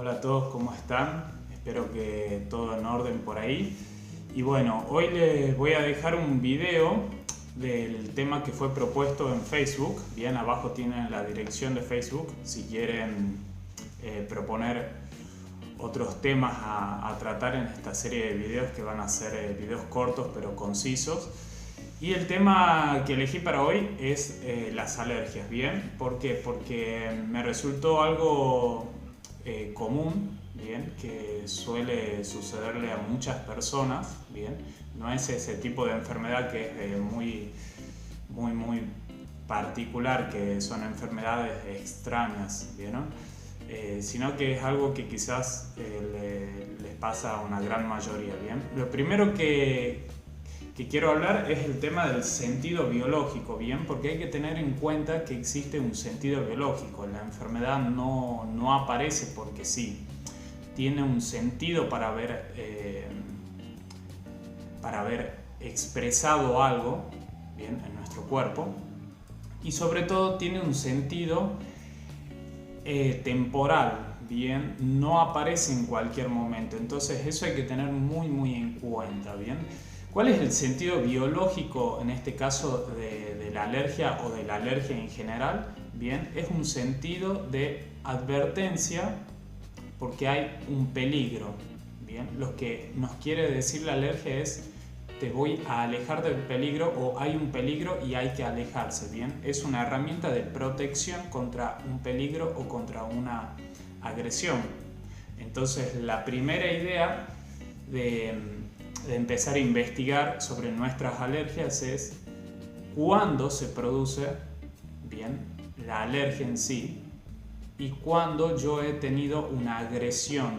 Hola a todos, ¿cómo están? Espero que todo en orden por ahí. Y bueno, hoy les voy a dejar un video del tema que fue propuesto en Facebook. Bien, abajo tienen la dirección de Facebook si quieren proponer otros temas a tratar en esta serie de videos que van a ser videos cortos pero concisos. Y el tema que elegí para hoy es las alergias, ¿bien? ¿Por qué? Porque me resultó algo común, ¿bien? Que suele sucederle a muchas personas, ¿bien? No es ese tipo de enfermedad que es muy particular, que son enfermedades extrañas, ¿bien? Sino que es algo que quizás les pasa a una gran mayoría, ¿bien? Lo primero que quiero hablar es el tema del sentido biológico, ¿bien? Porque hay que tener en cuenta que existe un sentido biológico. La enfermedad no aparece porque sí. Tiene un sentido para haber expresado algo, ¿bien? En nuestro cuerpo. Y sobre todo tiene un sentido temporal, ¿bien? No aparece en cualquier momento. Entonces eso hay que tener muy en cuenta, ¿bien? ¿Cuál es el sentido biológico en este caso de la alergia o de la alergia en general? Bien, es un sentido de advertencia porque hay un peligro. Bien, lo que nos quiere decir la alergia es te voy a alejar del peligro o hay un peligro y hay que alejarse. Bien, es una herramienta de protección contra un peligro o contra una agresión. Entonces, la primera idea de empezar a investigar sobre nuestras alergias es cuándo se produce, bien, la alergia en sí y cuándo yo he tenido una agresión,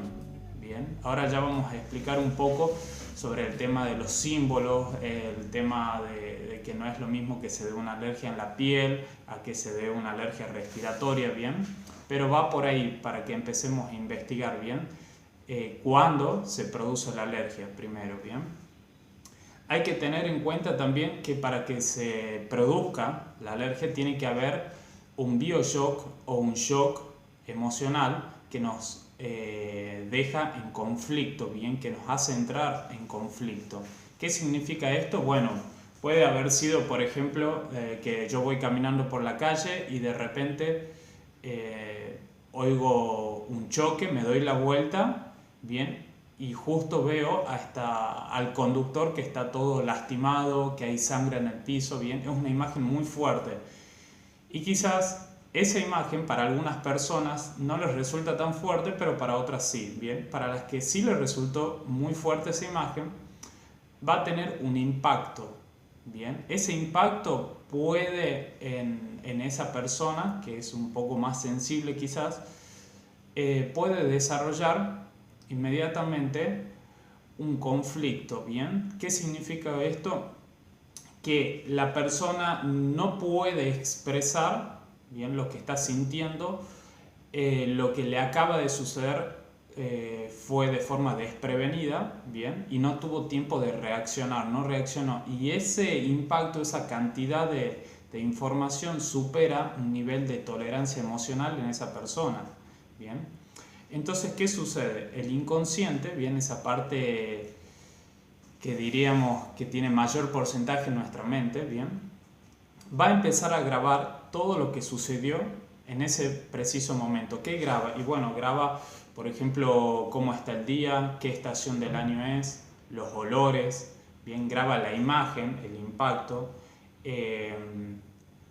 bien. Ahora ya vamos a explicar un poco sobre el tema de los símbolos, el tema de que no es lo mismo que se dé una alergia en la piel a que se dé una alergia respiratoria, bien, pero va por ahí para que empecemos a investigar, bien. Cuándo se produce la alergia primero, ¿bien? Hay que tener en cuenta también que para que se produzca la alergia tiene que haber un bioshock o un shock emocional que nos deja en conflicto, ¿bien? Que nos hace entrar en conflicto. ¿Qué significa esto? Bueno, puede haber sido, por ejemplo, que yo voy caminando por la calle y de repente oigo un choque, me doy la vuelta, bien, y justo veo al conductor que está todo lastimado, que hay sangre en el piso, bien, es una imagen muy fuerte. Y quizás esa imagen para algunas personas no les resulta tan fuerte, pero para otras sí, bien. Para las que sí les resultó muy fuerte esa imagen, va a tener un impacto, bien. Ese impacto puede en esa persona, que es un poco más sensible quizás, puede desarrollar inmediatamente un conflicto, ¿bien? ¿Qué significa esto? Que la persona no puede expresar, ¿bien? Lo que está sintiendo, lo que le acaba de suceder fue de forma desprevenida, ¿bien? Y no tuvo tiempo de reaccionar, no reaccionó. Y ese impacto, esa cantidad de información supera un nivel de tolerancia emocional en esa persona, ¿bien? Entonces, ¿qué sucede? El inconsciente, bien, esa parte que diríamos que tiene mayor porcentaje en nuestra mente, bien, va a empezar a grabar todo lo que sucedió en ese preciso momento. ¿Qué graba? Y bueno, graba, por ejemplo, cómo está el día, qué estación del año es, los olores, bien, graba la imagen, el impacto.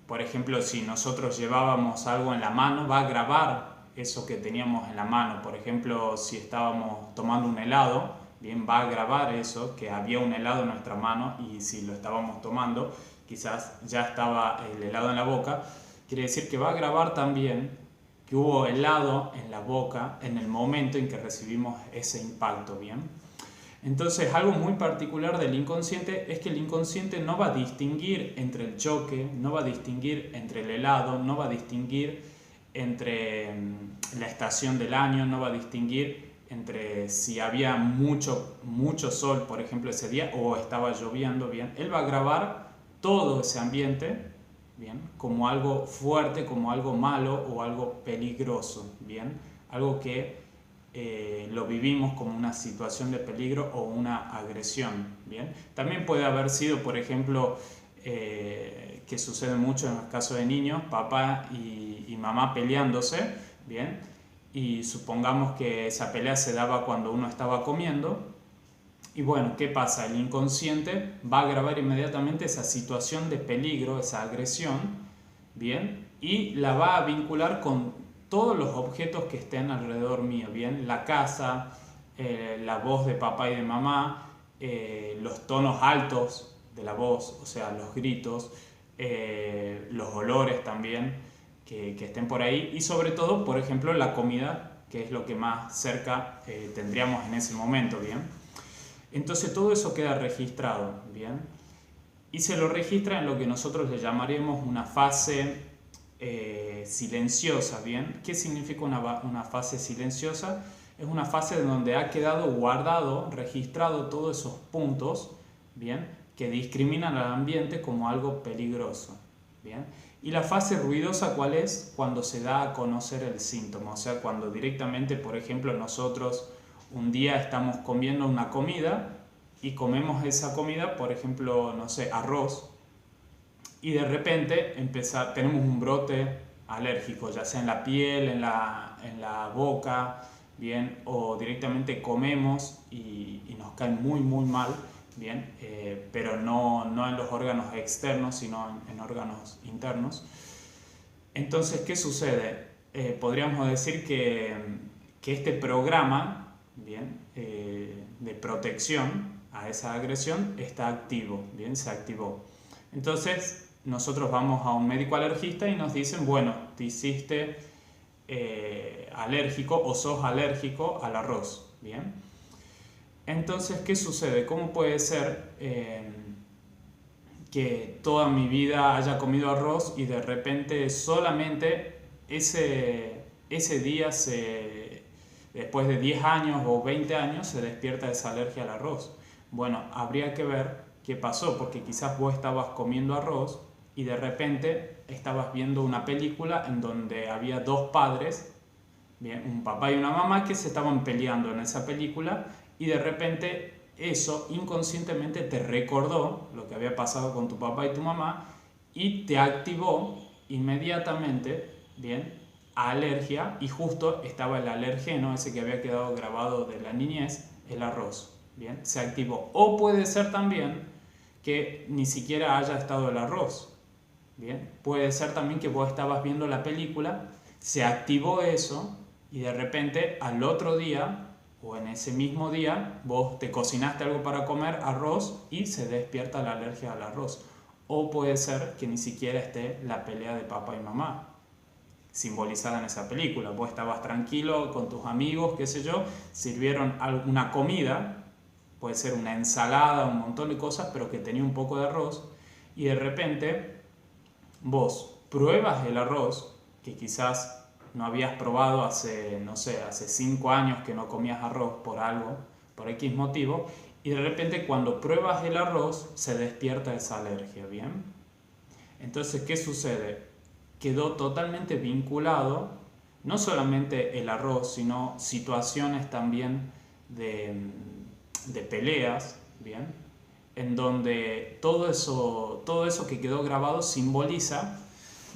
Por ejemplo, si nosotros llevábamos algo en la mano, va a grabar eso que teníamos en la mano. Por ejemplo, si estábamos tomando un helado, bien, va a grabar eso, que había un helado en nuestra mano y si lo estábamos tomando, quizás ya estaba el helado en la boca. Quiere decir que va a grabar también que hubo helado en la boca en el momento en que recibimos ese impacto, bien. Entonces, algo muy particular del inconsciente es que el inconsciente no va a distinguir entre el choque, no va a distinguir entre el helado, no va a distinguir entre la estación del año, no va a distinguir entre si había mucho sol, por ejemplo, ese día, o estaba lloviendo, bien. Él va a grabar todo ese ambiente, bien, como algo fuerte, como algo malo o algo peligroso, bien, algo que lo vivimos como una situación de peligro o una agresión, ¿bien? También puede haber sido, por ejemplo, que sucede mucho en el caso de niños, papá y mamá peleándose, ¿bien? Y supongamos que esa pelea se daba cuando uno estaba comiendo. Y bueno, ¿qué pasa? El inconsciente va a grabar inmediatamente esa situación de peligro, esa agresión, ¿bien? Y la va a vincular con todos los objetos que estén alrededor mío, ¿bien? La casa, la voz de papá y de mamá, los tonos altos de la voz, o sea, los gritos, los olores también que estén por ahí y sobre todo, por ejemplo, la comida, que es lo que más cerca tendríamos en ese momento, ¿bien? Entonces todo eso queda registrado, ¿bien? Y se lo registra en lo que nosotros le llamaríamos una fase silenciosa, ¿bien? ¿Qué significa una fase silenciosa? Es una fase donde ha quedado guardado, registrado todos esos puntos, ¿bien? Que discriminan al ambiente como algo peligroso, ¿bien? Y la fase ruidosa, ¿cuál es? Cuando se da a conocer el síntoma, o sea, cuando directamente, por ejemplo, nosotros un día estamos comiendo una comida y comemos esa comida, por ejemplo, no sé, arroz, y de repente tenemos un brote alérgico, ya sea en la piel, en la boca, bien, o directamente comemos y nos cae muy muy mal, bien, pero no en los órganos externos, sino en órganos internos. Entonces, ¿qué sucede? Podríamos decir que este programa, bien, de protección a esa agresión está activo, bien, se activó. Entonces, nosotros vamos a un médico alergista y nos dicen, bueno, te hiciste alérgico o sos alérgico al arroz, bien. Entonces, ¿qué sucede? ¿Cómo puede ser que toda mi vida haya comido arroz y de repente solamente ese día, después de 10 años o 20 años, se despierta esa alergia al arroz? Bueno, habría que ver qué pasó, porque quizás vos estabas comiendo arroz y de repente estabas viendo una película en donde había dos padres, bien, un papá y una mamá, que se estaban peleando en esa película y de repente eso inconscientemente te recordó lo que había pasado con tu papá y tu mamá y te activó inmediatamente, bien, alergia, y justo estaba el alergeno, ese que había quedado grabado de la niñez, el arroz, bien, se activó. O puede ser también que ni siquiera haya estado el arroz, bien, puede ser también que vos estabas viendo la película, se activó eso y de repente al otro día o en ese mismo día vos te cocinaste algo para comer, arroz, y se despierta la alergia al arroz. O puede ser que ni siquiera esté la pelea de papá y mamá simbolizada en esa película. Vos estabas tranquilo con tus amigos, qué sé yo, sirvieron alguna comida, puede ser una ensalada, un montón de cosas, pero que tenía un poco de arroz, y de repente vos pruebas el arroz que quizás no habías probado hace, no sé, hace 5 años que no comías arroz por algo, por X motivo, y de repente cuando pruebas el arroz se despierta esa alergia, ¿bien? Entonces, ¿qué sucede? Quedó totalmente vinculado, no solamente el arroz, sino situaciones también de peleas, ¿bien? En donde todo eso que quedó grabado simboliza,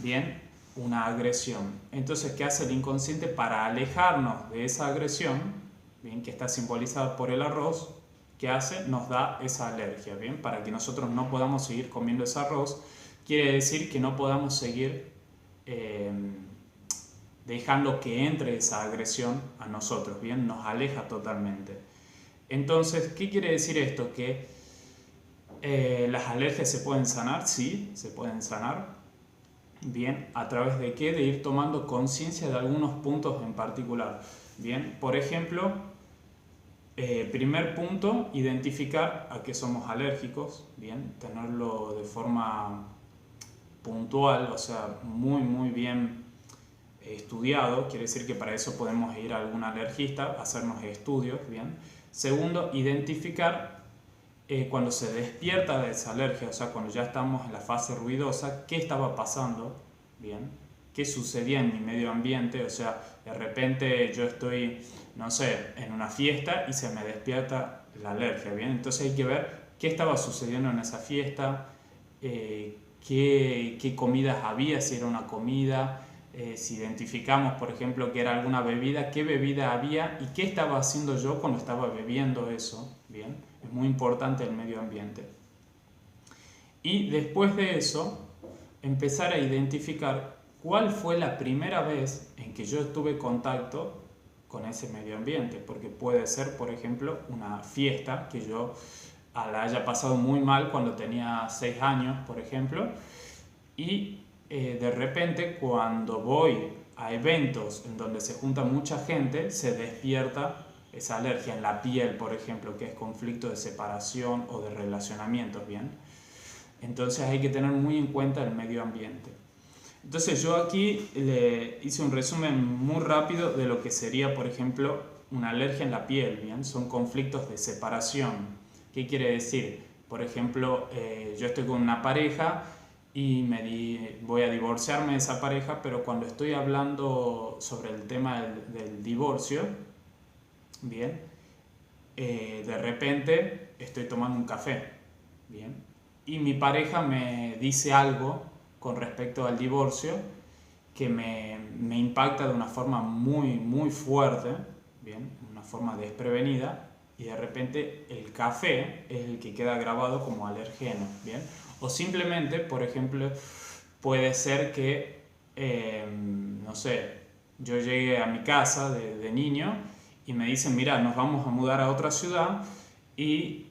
¿bien?, una agresión. Entonces, ¿qué hace el inconsciente para alejarnos de esa agresión, bien, que está simbolizada por el arroz? ¿Qué hace? Nos da esa alergia, bien, para que nosotros no podamos seguir comiendo ese arroz. Quiere decir que no podamos seguir dejando que entre esa agresión a nosotros, bien, nos aleja totalmente. Entonces, ¿qué quiere decir esto? Que las alergias se pueden sanar, sí, se pueden sanar. Bien, ¿a través de qué? De ir tomando conciencia de algunos puntos en particular. Bien, por ejemplo, primer punto, identificar a qué somos alérgicos. Bien, tenerlo de forma puntual, o sea, muy muy bien estudiado. Quiere decir que para eso podemos ir a algún alergista, hacernos estudios. Bien. Segundo, identificar cuando se despierta de esa alergia, o sea, cuando ya estamos en la fase ruidosa, qué estaba pasando, bien, qué sucedía en mi medio ambiente. O sea, de repente yo estoy, no sé, en una fiesta y se me despierta la alergia, ¿bien? Entonces hay que ver qué estaba sucediendo en esa fiesta, qué comidas había, si era una comida, si identificamos, por ejemplo, que era alguna bebida, qué bebida había y qué estaba haciendo yo cuando estaba bebiendo eso, ¿bien? Es muy importante el medio ambiente. Y después de eso, empezar a identificar cuál fue la primera vez en que yo tuve contacto con ese medio ambiente, porque puede ser, por ejemplo, una fiesta que yo la haya pasado muy mal cuando tenía 6 años, por ejemplo, y de repente cuando voy a eventos en donde se junta mucha gente, se despierta esa alergia en la piel, por ejemplo, que es conflicto de separación o de relacionamientos, ¿bien? Entonces hay que tener muy en cuenta el medio ambiente. Entonces yo aquí le hice un resumen muy rápido de lo que sería, por ejemplo, una alergia en la piel, ¿bien? Son conflictos de separación. ¿Qué quiere decir? Por ejemplo, yo estoy con una pareja y voy a divorciarme de esa pareja, pero cuando estoy hablando sobre el tema del divorcio, ¿bien? De repente estoy tomando un café, ¿bien? Y mi pareja me dice algo con respecto al divorcio que me impacta de una forma muy, muy fuerte, ¿bien? Una forma desprevenida, y de repente el café es el que queda grabado como alergeno, ¿bien? O simplemente, por ejemplo, puede ser que, no sé, yo llegue a mi casa de niño y me dicen, mira, nos vamos a mudar a otra ciudad y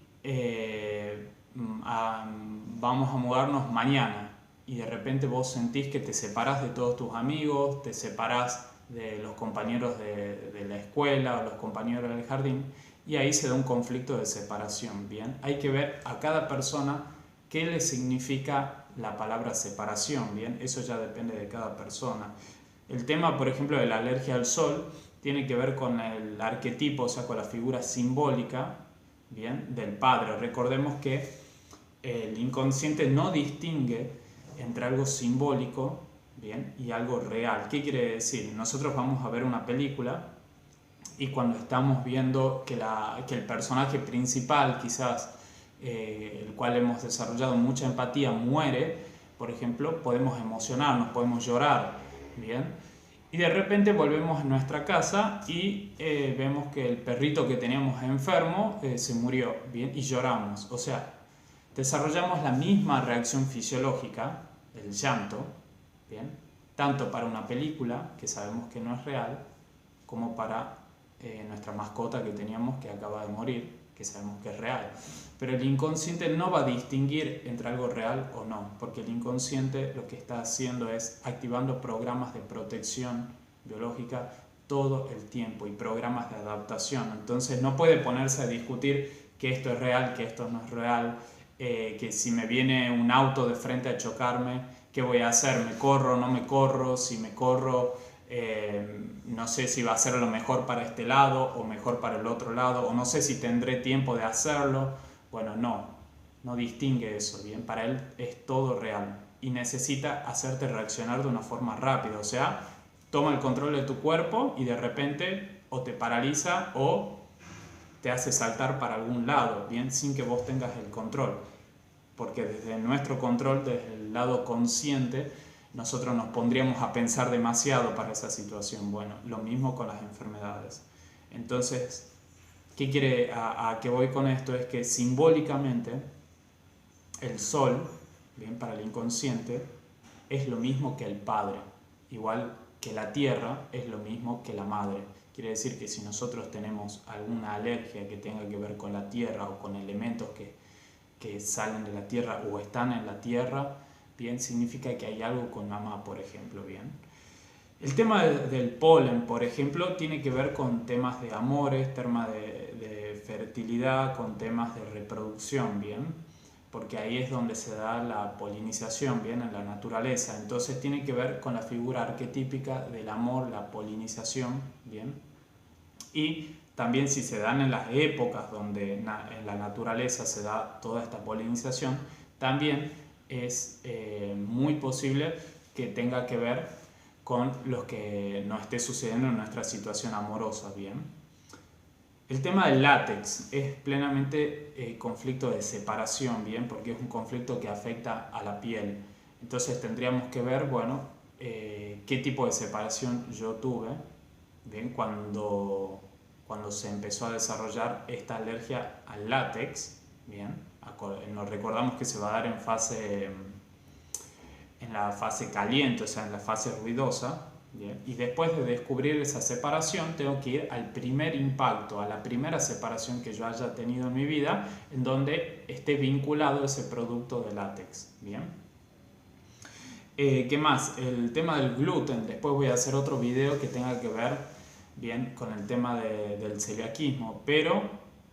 vamos a mudarnos mañana. Y de repente vos sentís que te separás de todos tus amigos, te separás de los compañeros de la escuela o los compañeros del jardín, y ahí se da un conflicto de separación, ¿bien? Hay que ver a cada persona qué le significa la palabra separación, ¿bien? Eso ya depende de cada persona. El tema, por ejemplo, de la alergia al sol tiene que ver con el arquetipo, o sea, con la figura simbólica, ¿bien? Del padre. Recordemos que el inconsciente no distingue entre algo simbólico, ¿bien? Y algo real. ¿Qué quiere decir? Nosotros vamos a ver una película y cuando estamos viendo que el personaje principal, quizás el cual hemos desarrollado mucha empatía, muere, por ejemplo, podemos emocionarnos, podemos llorar, ¿bien? Y de repente volvemos a nuestra casa y vemos que el perrito que teníamos enfermo se murió, ¿bien? Y lloramos. O sea, desarrollamos la misma reacción fisiológica, el llanto, ¿bien? Tanto para una película, que sabemos que no es real, como para nuestra mascota que teníamos que acaba de morir, que sabemos que es real. Pero el inconsciente no va a distinguir entre algo real o no, porque el inconsciente lo que está haciendo es activando programas de protección biológica todo el tiempo y programas de adaptación. Entonces no puede ponerse a discutir que esto es real, que esto no es real, que si me viene un auto de frente a chocarme, ¿qué voy a hacer? ¿Me corro? ¿No me corro? Si me corro, no sé si va a ser lo mejor para este lado o mejor para el otro lado, o no sé si tendré tiempo de hacerlo. Bueno, no distingue eso, ¿bien? Para él es todo real y necesita hacerte reaccionar de una forma rápida, o sea, toma el control de tu cuerpo y de repente o te paraliza o te hace saltar para algún lado, bien, sin que vos tengas el control, porque desde nuestro control, desde el lado consciente, nosotros nos pondríamos a pensar demasiado para esa situación. Bueno, lo mismo con las enfermedades. Entonces, a qué voy con esto? Es que simbólicamente el sol, bien, para el inconsciente, es lo mismo que el padre, igual que la tierra es lo mismo que la madre. Quiere decir que si nosotros tenemos alguna alergia que tenga que ver con la tierra o con elementos que salen de la tierra o están en la tierra, bien, significa que hay algo con mamá, por ejemplo, bien. El tema del polen, por ejemplo, tiene que ver con temas de amores, temas de fertilidad, con temas de reproducción, bien, porque ahí es donde se da la polinización, bien, en la naturaleza. Entonces tiene que ver con la figura arquetípica del amor, la polinización, bien. Y también si se dan en las épocas donde en la naturaleza se da toda esta polinización, también es muy posible que tenga que ver con los que nos esté sucediendo en nuestra situación amorosa, ¿bien? El tema del látex es plenamente conflicto de separación, ¿bien? Porque es un conflicto que afecta a la piel. Entonces tendríamos que ver, bueno, qué tipo de separación yo tuve, ¿bien? Cuando se empezó a desarrollar esta alergia al látex, ¿bien? Nos recordamos que se va a dar en la fase caliente, o sea, en la fase ruidosa, ¿bien? Y después de descubrir esa separación, tengo que ir al primer impacto, a la primera separación que yo haya tenido en mi vida, en donde esté vinculado ese producto de látex, ¿bien? ¿Qué más? El tema del gluten, después voy a hacer otro video que tenga que ver, bien, con el tema del celiaquismo, pero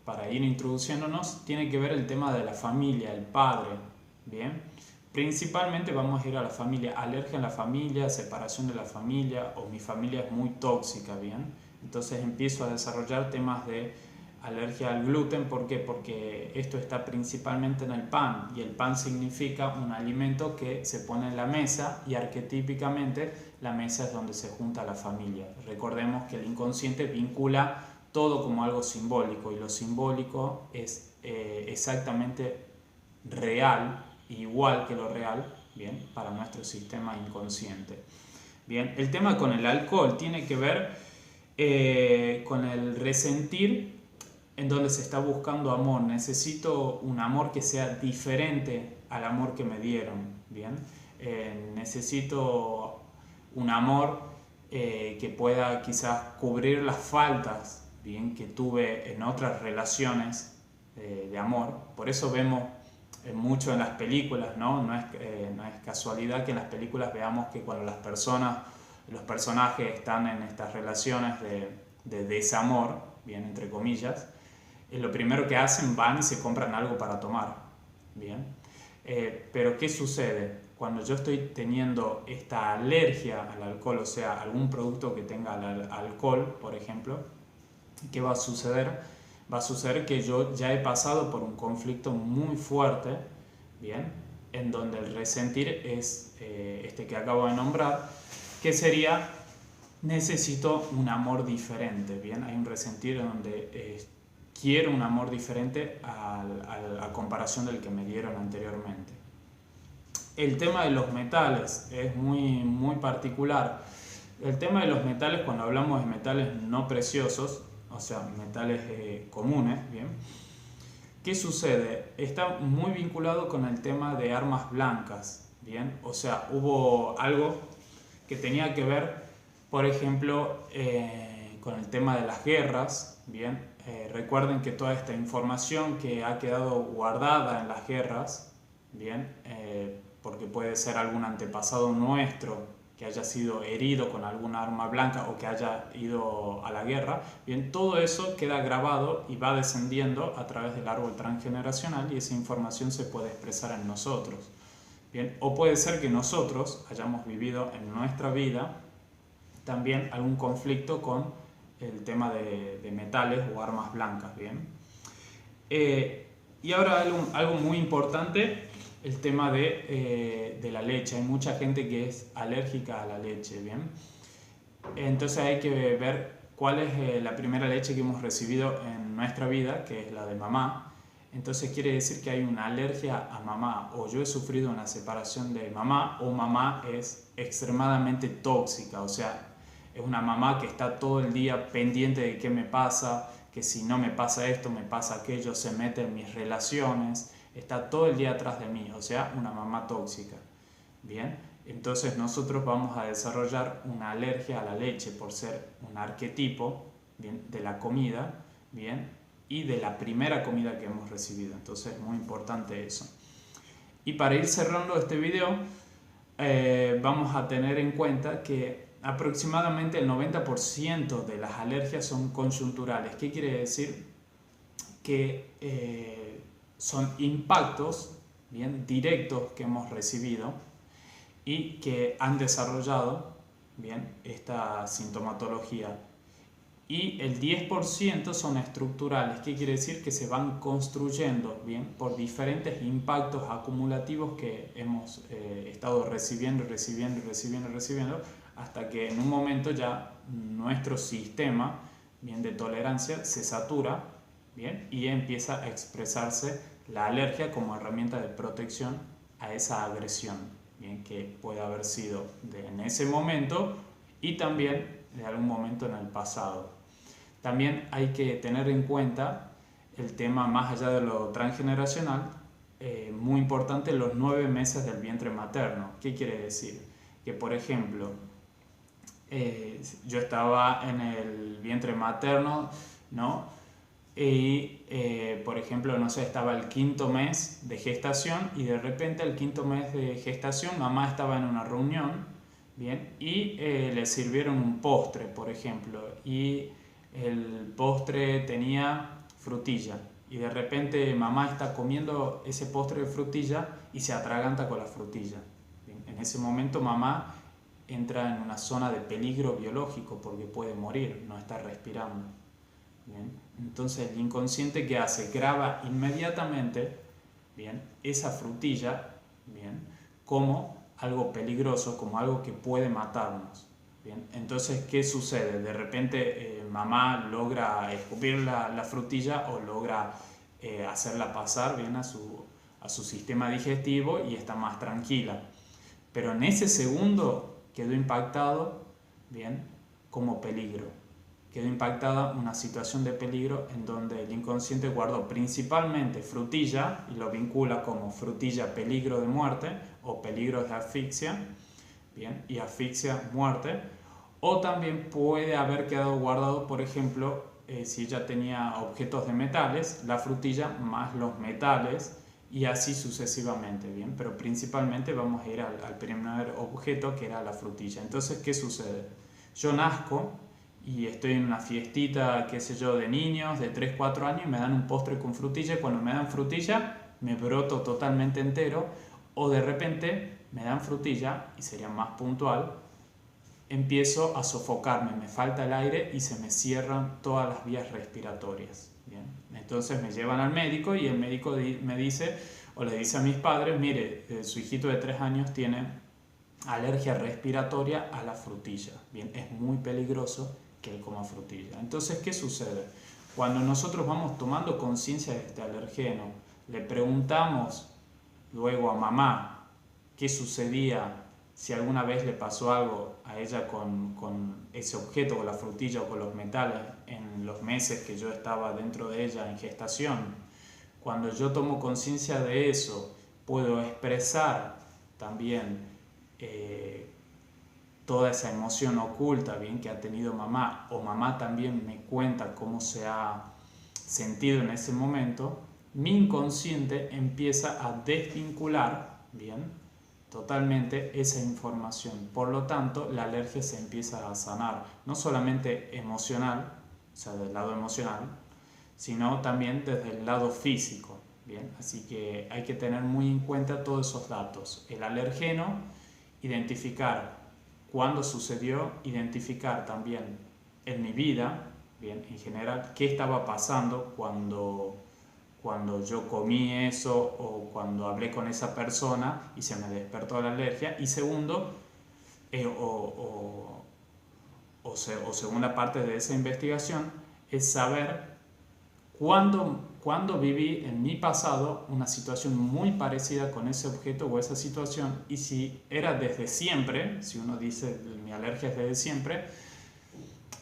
para ir introduciéndonos, tiene que ver el tema de la familia, el padre, ¿bien? Principalmente vamos a ir a la familia, alergia en la familia, separación de la familia, o mi familia es muy tóxica, ¿bien? Entonces empiezo a desarrollar temas de alergia al gluten. ¿Por qué? Porque esto está principalmente en el pan, y el pan significa un alimento que se pone en la mesa, y arquetípicamente la mesa es donde se junta la familia. Recordemos que el inconsciente vincula todo como algo simbólico, y lo simbólico es exactamente real, igual que lo real, bien, para nuestro sistema inconsciente. Bien, el tema con el alcohol tiene que ver con el resentir, en donde se está buscando amor. Necesito un amor que sea diferente al amor que me dieron, bien. Necesito un amor que pueda quizás cubrir las faltas, bien, que tuve en otras relaciones de amor. Por eso vemos mucho en las películas, ¿no? No es casualidad que en las películas veamos que cuando los personajes están en estas relaciones de desamor, bien, entre comillas, lo primero que hacen, van y se compran algo para tomar, bien. Pero ¿qué sucede? Cuando yo estoy teniendo esta alergia al alcohol, o sea, algún producto que tenga alcohol, por ejemplo, ¿qué va a suceder? Va a suceder que yo ya he pasado por un conflicto muy fuerte, bien, en donde el resentir es este que acabo de nombrar, que sería: necesito un amor diferente, bien. Hay un resentir en donde quiero un amor diferente a comparación del que me dieron anteriormente. El tema de los metales es muy particular. El tema de los metales, cuando hablamos de metales no preciosos, o sea, metales comunes, bien, ¿qué sucede? Está muy vinculado con el tema de armas blancas, bien. O sea, hubo algo que tenía que ver, por ejemplo, con el tema de las guerras, bien. Recuerden que toda esta información que ha quedado guardada en las guerras, bien, porque puede ser algún antepasado nuestro que haya sido herido con alguna arma blanca o que haya ido a la guerra, bien, todo eso queda grabado y va descendiendo a través del árbol transgeneracional, y esa información se puede expresar en nosotros, bien. O puede ser que nosotros hayamos vivido en nuestra vida también algún conflicto con el tema de metales o armas blancas, bien. Y ahora algo muy importante, el tema de la leche. Hay mucha gente que es alérgica a la leche, bien. Entonces hay que ver cuál es la primera leche que hemos recibido en nuestra vida, que es la de mamá. Entonces quiere decir que hay una alergia a mamá, o yo he sufrido una separación de mamá, o mamá es extremadamente tóxica, o sea, es una mamá que está todo el día pendiente de qué me pasa, que si no me pasa esto, me pasa aquello, se mete en mis relaciones, está todo el día atrás de mí, o sea, una mamá tóxica, bien. Entonces nosotros vamos a desarrollar una alergia a la leche por ser un arquetipo, bien, de la comida, bien, y de la primera comida que hemos recibido. Entonces es muy importante eso. Y para ir cerrando este video, vamos a tener en cuenta que aproximadamente el 90% de las alergias son coyunturales. ¿Qué quiere decir? Que son impactos, bien, directos que hemos recibido y que han desarrollado, bien, esta sintomatología. Y el 10% son estructurales. ¿Qué quiere decir? Que se van construyendo, bien, por diferentes impactos acumulativos que hemos estado recibiendo hasta que en un momento ya nuestro sistema, bien, de tolerancia se satura, bien, y empieza a expresarse la alergia como herramienta de protección a esa agresión, bien, que puede haber sido en ese momento y también de algún momento en el pasado. También hay que tener en cuenta el tema, más allá de lo transgeneracional, muy importante, los 9 meses del vientre materno. ¿Qué quiere decir? Que, por ejemplo, yo estaba en el vientre materno, ¿no? Y, por ejemplo, no sé, estaba el 5.º mes de gestación y de repente al 5.º mes de gestación mamá estaba en una reunión, ¿bien? Y le sirvieron un postre, por ejemplo, y el postre tenía frutilla. Y de repente mamá está comiendo ese postre de frutilla y se atraganta con la frutilla. Bien, en ese momento mamá entra en una zona de peligro biológico porque puede morir, no está respirando. Bien, entonces el inconsciente, ¿qué hace? Graba inmediatamente, bien, esa frutilla, bien, como algo peligroso, como algo que puede matarnos. Bien, entonces, ¿qué sucede? De repente mamá logra escupir la frutilla o logra hacerla pasar bien a su sistema digestivo y está más tranquila. Pero en ese segundo quedó impactado, bien, como peligro. Quedó impactada una situación de peligro en donde el inconsciente guardó principalmente frutilla y lo vincula como frutilla peligro de muerte o peligro de asfixia, bien, y asfixia muerte. O también puede haber quedado guardado, por ejemplo, si ella tenía objetos de metales, la frutilla más los metales y así sucesivamente, bien, pero principalmente vamos a ir al primer objeto, que era la frutilla. Entonces, ¿qué sucede? Yo nazco y estoy en una fiestita, qué sé yo, de niños de 3, 4 años y me dan un postre con frutilla y cuando me dan frutilla me broto totalmente entero, o de repente me dan frutilla, y sería más puntual, empiezo a sofocarme, me falta el aire y se me cierran todas las vías respiratorias. Bien, entonces me llevan al médico y el médico me dice, o le dice a mis padres, mire, su hijito de 3 años tiene alergia respiratoria a la frutilla. Bien, es muy peligroso que él coma frutilla. Entonces, ¿qué sucede? Cuando nosotros vamos tomando conciencia de este alergeno, le preguntamos luego a mamá qué sucedía, si alguna vez le pasó algo a ella con ese objeto, con la frutilla o con los metales en los meses que yo estaba dentro de ella en gestación. Cuando yo tomo conciencia de eso, puedo expresar también toda esa emoción oculta, bien, que ha tenido mamá, o mamá también me cuenta cómo se ha sentido en ese momento. Mi inconsciente empieza a desvincular, bien, totalmente esa información. Por lo tanto, la alergia se empieza a sanar, no solamente emocional, o sea, del lado emocional, sino también desde el lado físico. Bien, así que hay que tener muy en cuenta todos esos datos. El alergeno, identificar cuándo sucedió, identificar también en mi vida, bien, en general, qué estaba pasando cuando yo comí eso o cuando hablé con esa persona y se me despertó la alergia. Y segundo, segunda parte de esa investigación, es saber cuándo viví en mi pasado una situación muy parecida con ese objeto o esa situación, y si era desde siempre, si uno dice mi alergia es desde siempre,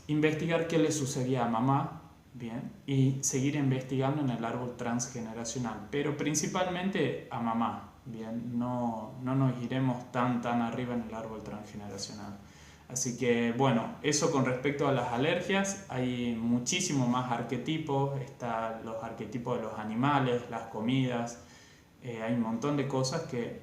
investigar qué le sucedía a mamá, bien, y seguir investigando en el árbol transgeneracional, pero principalmente a mamá, bien, no nos iremos tan arriba en el árbol transgeneracional. Así que bueno, eso con respecto a las alergias. Hay muchísimo más arquetipos, están los arquetipos de los animales, las comidas, hay un montón de cosas que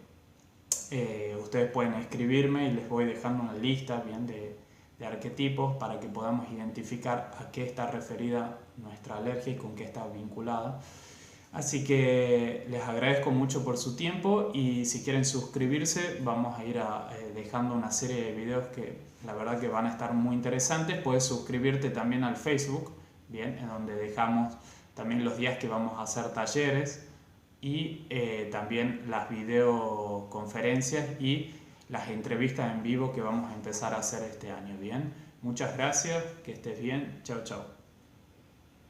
ustedes pueden escribirme y les voy dejando una lista bien de arquetipos para que podamos identificar a qué está referida nuestra alergia y con qué está vinculada. Así que les agradezco mucho por su tiempo y si quieren suscribirse vamos a ir dejando una serie de videos que la verdad que van a estar muy interesantes. Puedes suscribirte también al Facebook, bien, en donde dejamos también los días que vamos a hacer talleres y también las videoconferencias y las entrevistas en vivo que vamos a empezar a hacer este año, ¿bien? Muchas gracias, que estés bien, chao, chao.